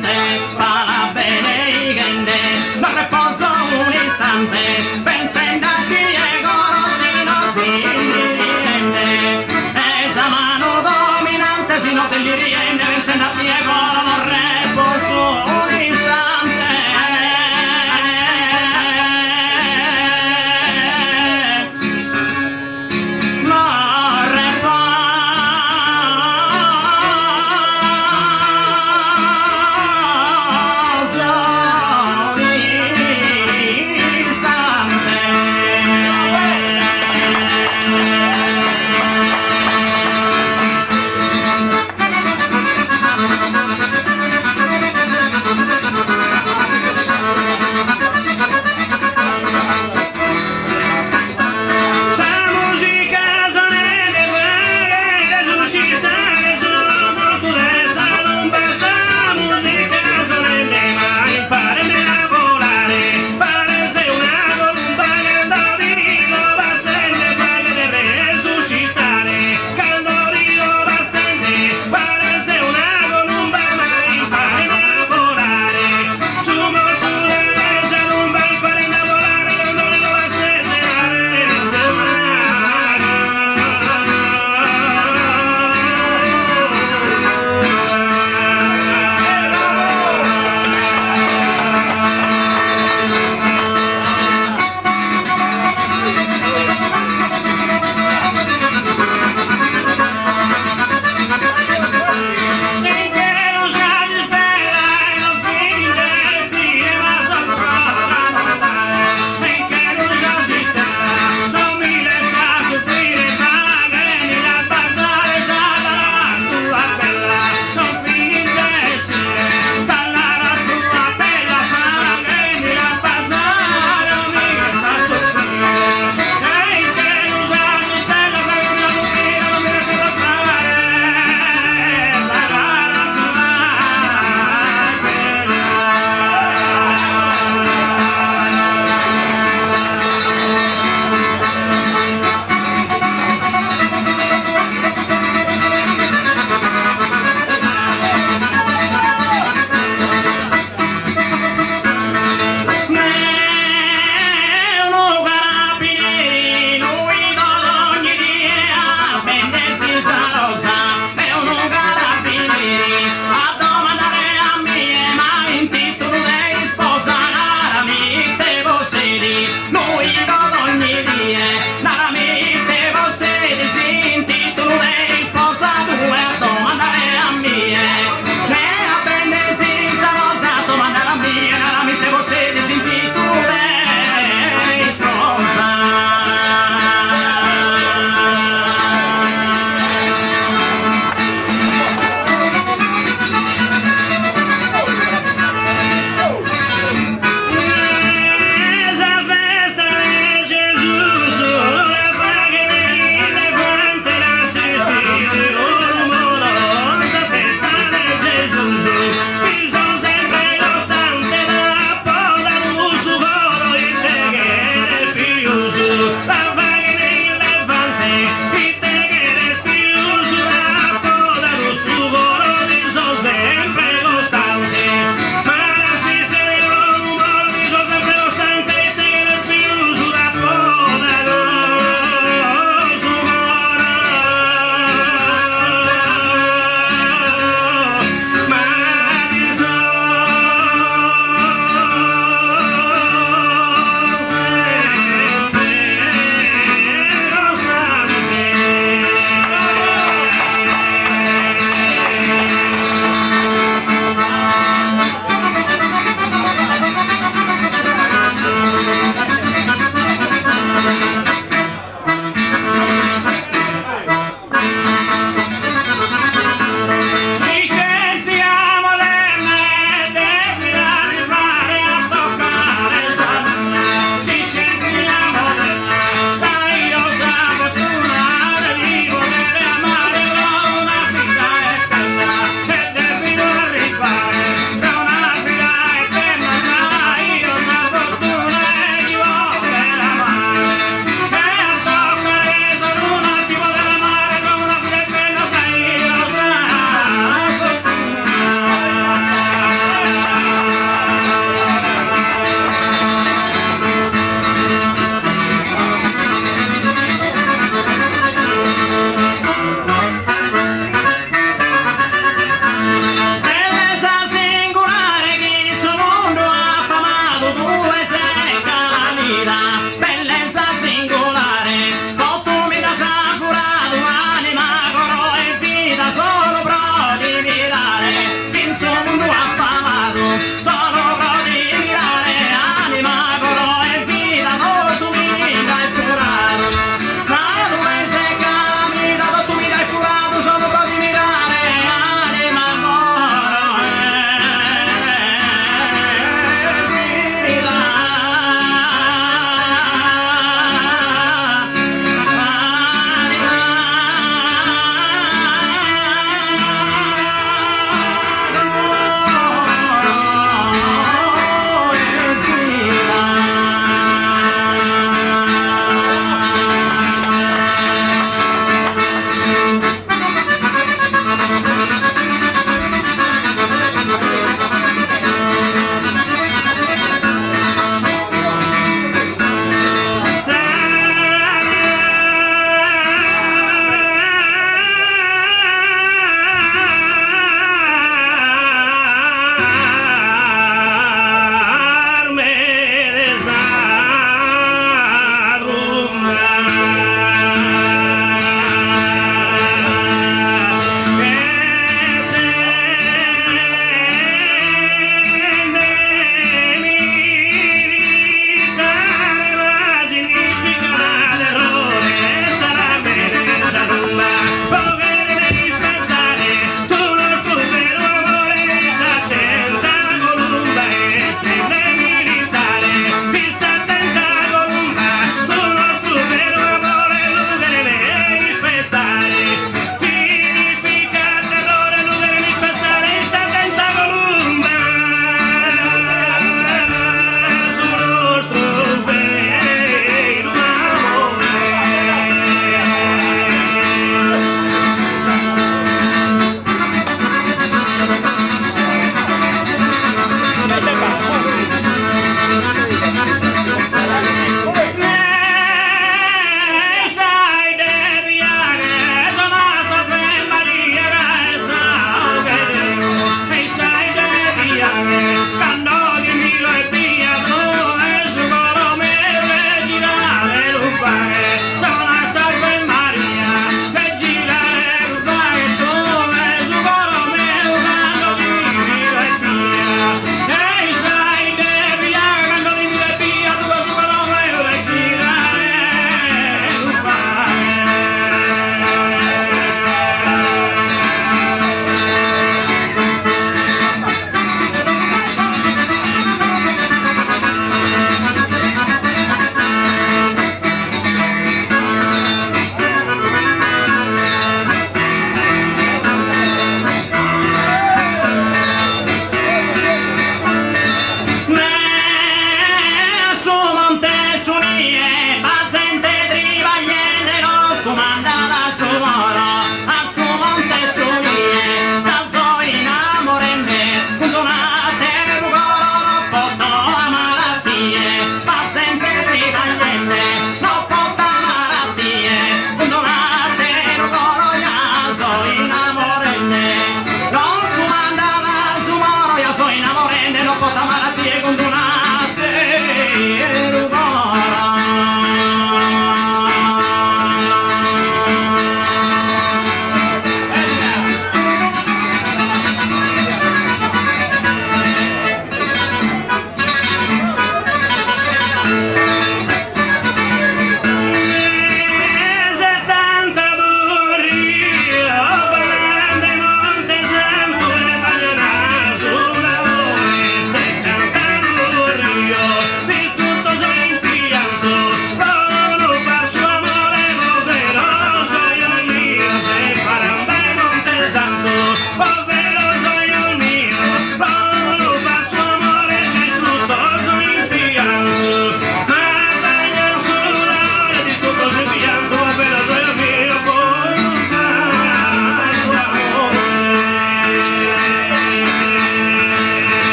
istante, para bene y gente, no reposo un instante, pensando a Diego Rosino dirigente, esa mano dominante, si no te dirigente, pensando a Diego no reposo un instante.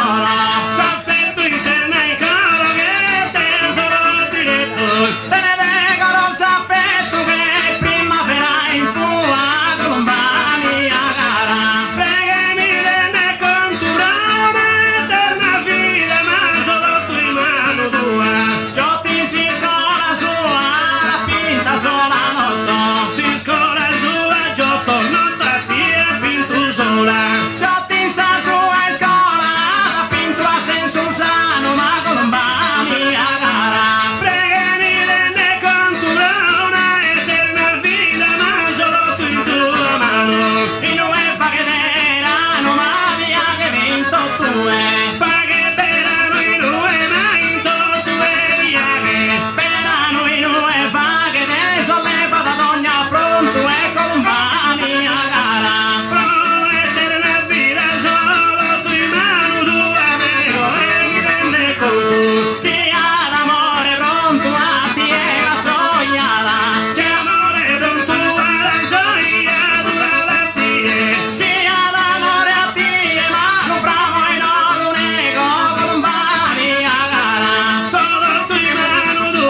oro. Soffetto interna in coro che te solo diretto. Te ne decono un soffetto che primavera in tua colomba mia cara. Pregami delle contura una eterna vita ma solo tu in mano tua. Giotti si scola sua la finta sola notte. Si scola sua giotto non ti è finto sola. Giotti sa sua scola la pintura senza usano ma colomba mia cara. Pregami delle contura una eterna vita ma solo tu in tua mano. In UEFA che erano ma via che vinto tu è. Paghe verano in UEFA vinto tu è via che. Verano in UEFA che te solleva da donna pronto è colomba mia cara. Pro eterna vita solo tu in mano tu amico e mi rende conto. Chi ha l'amore pronto a piega sognata. Che amore pronto alla gioia dura tie. Chi ha l'amore a tie ma non bravo e non lo nego colomba mia cara. Solo tu in mano tu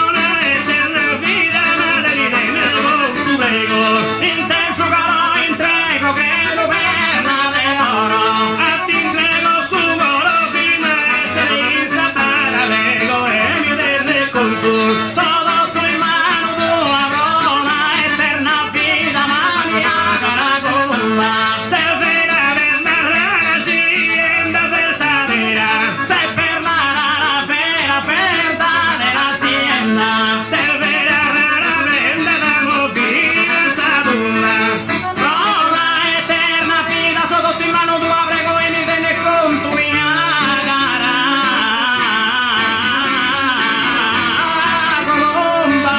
una eterna vita madre di te nel volto prego. Intenso caro entrego che lo perla d'oro. A ti entrego su volo prima essere in sapara lego e mi rende conto. Solo tu in mano tu avrò una eterna vita ma mia cara colomba. Se vera si enda per tadera. Se per la vera per tadera si enda. Se vera da mobile sadulla. Rola eterna vita sotto in mano tu prego e mi rende conto mia cara colomba.